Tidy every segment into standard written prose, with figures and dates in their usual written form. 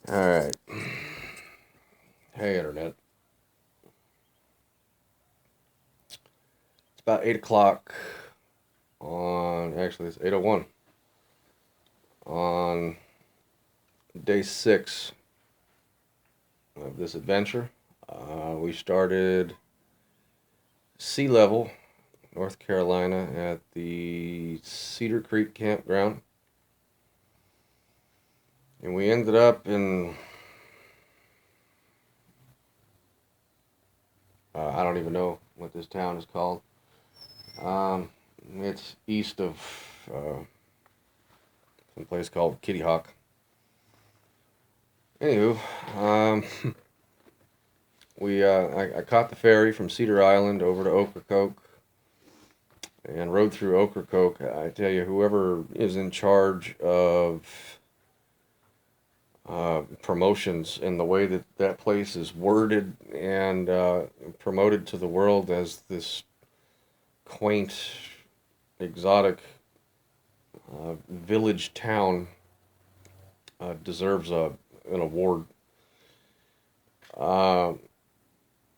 Alright. Hey, Internet. It's about 8 o'clock actually, it's 8:01 on day 6 of this adventure. We started sea level, North Carolina, at the Cedar Creek campground. And we ended up in, I don't even know what this town is called. Um, it's east of some place called Kitty Hawk. Anywho, I caught the ferry from Cedar Island over to Ocracoke and rode through Ocracoke. I tell you, whoever is in charge of promotions and the way that that place is worded and promoted to the world as this quaint, exotic village town deserves an award. Uh,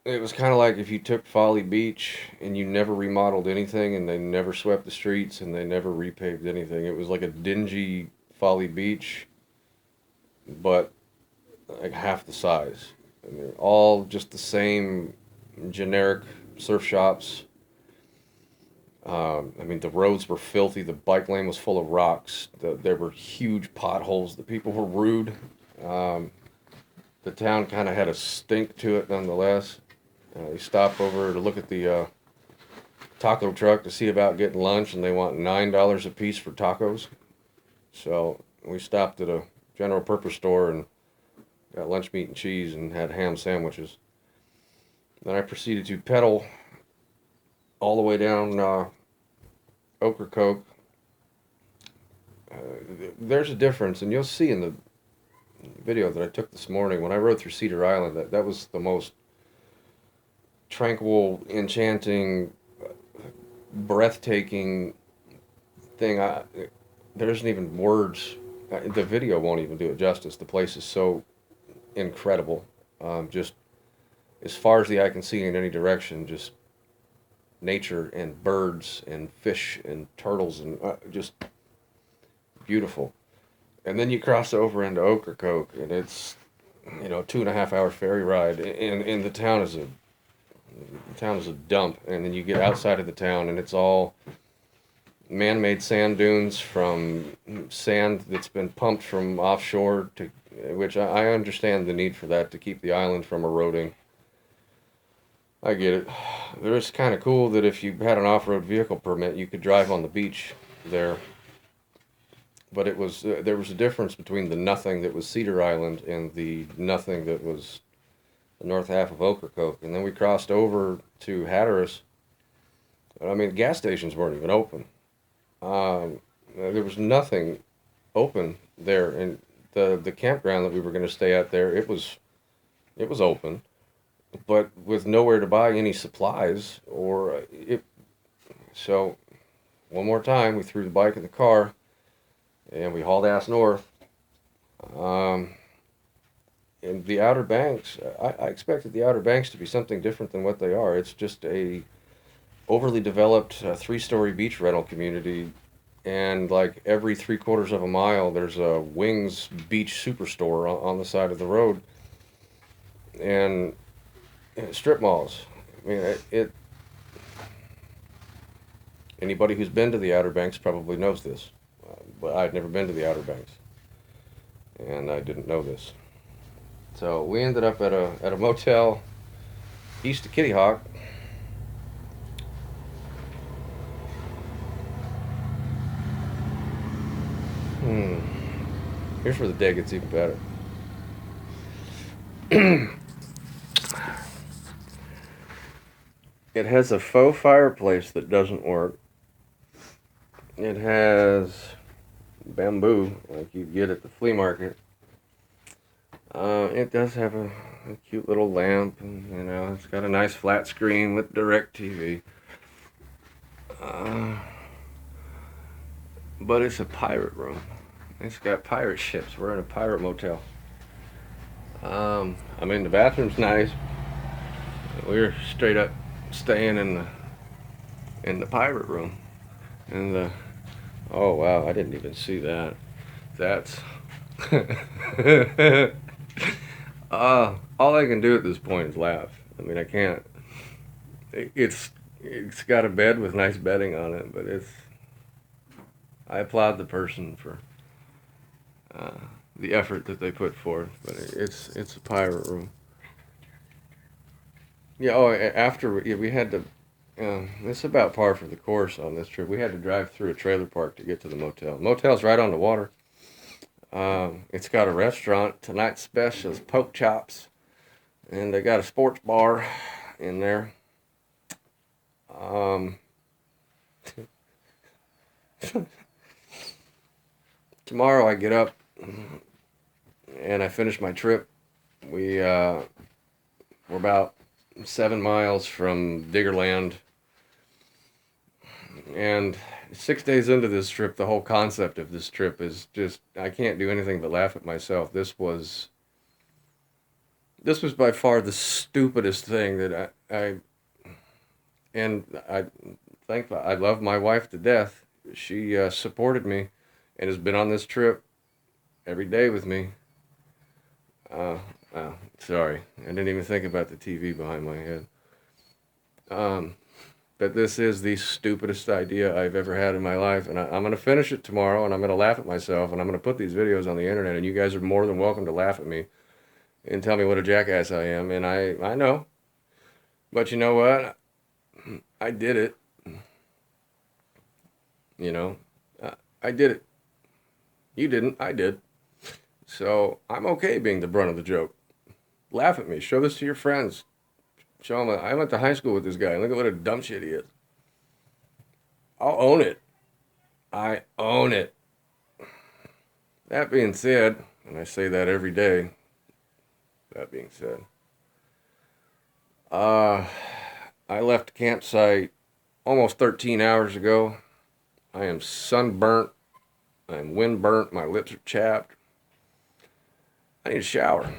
it was kind of like if you took Folly Beach and you never remodeled anything and they never swept the streets and they never repaved anything. It was like a dingy Folly Beach, but like half the size. And they're all just the same generic surf shops. I mean, the roads were filthy. The bike lane was full of rocks. There were huge potholes. The people were rude. Um, the town kind of had a stink to it, nonetheless. We stopped over to look at the taco truck to see about getting lunch, and they want $9 a piece for tacos. So we stopped at a general purpose store and got lunch meat and cheese and had ham sandwiches. Then I proceeded to pedal all the way down Ocracoke. Uh, there's a difference, and you'll see in the video that I took this morning when I rode through Cedar Island. That was the most tranquil, enchanting, breathtaking thing. There isn't even words. The video won't even do it justice. The place is so incredible. Just as far as the eye can see in any direction, just nature and birds and fish and turtles and just beautiful. And then you cross over into Ocracoke, and it's 2.5 hour ferry ride, and the town is a dump. And then you get outside of the town, and it's all man-made sand dunes from sand that's been pumped from offshore to which I understand the need for that to keep the island from eroding. I get it. It's kind of cool that if you had an off-road vehicle permit, you could drive on the beach there. But there was a difference between the nothing that was Cedar Island and the nothing that was the north half of Ocracoke. And then we crossed over to Hatteras. I mean, gas stations weren't even open. There was nothing open there, and the campground that we were going to stay at there, it was open, but with nowhere to buy any supplies or it. So one more time, we threw the bike in the car and we hauled ass north. Um, and the Outer Banks, I expected the Outer Banks to be something different than what they are. It's just a overly developed 3-story beach rental community, and like every 3/4 of a mile, there's a Wings Beach Superstore on the side of the road, and strip malls. I mean, anybody who's been to the Outer Banks probably knows this, but I'd never been to the Outer Banks, and I didn't know this. So we ended up at a motel east of Kitty Hawk. Hmm. Here's where the day gets even better. It has a faux fireplace that doesn't work. It has bamboo like you get at the flea market. It does have a cute little lamp, and it's got a nice flat screen with direct TV. Uh, but it's a pirate room. It's got pirate ships. We're in a pirate motel. I mean, the bathroom's nice. We were straight up staying in the pirate room, and the oh wow, I didn't even see that. That's all I can do at this point is laugh. I mean, I can't. It's got a bed with nice bedding on it, but it's. I applaud the person for uh, the effort that they put forth, but it's a pirate room. Yeah. Oh, after we had to. It's about par for the course on this trip. We had to drive through a trailer park to get to the motel. Motel's right on the water. It's got a restaurant. Tonight's special is pork chops, and they got a sports bar in there. Um, Tomorrow I get up and I finish my trip. We're about 7 miles from Diggerland, and 6 days into this trip, the whole concept of this trip is just I can't do anything but laugh at myself. This was by far the stupidest thing that I think I love my wife to death. She supported me and has been on this trip every day with me. Uh, Sorry, I didn't even think about the TV behind my head. Um, but this is the stupidest idea I've ever had in my life, and I'm gonna finish it tomorrow, and I'm gonna laugh at myself, and I'm gonna put these videos on the internet, and you guys are more than welcome to laugh at me and tell me what a jackass I am, and I know, but you know what? I did it. You know, I did it. You didn't. I did. So I'm okay being the brunt of the joke. Laugh at me. Show this to your friends. Show them I went to high school with this guy. Look at what a dumb shit he is. I'll own it. I own it. That being said, and I say that every day. That being said, uh, I left the campsite almost 13 hours ago. I am sunburnt. I'm windburnt. My lips are chapped. I need a shower.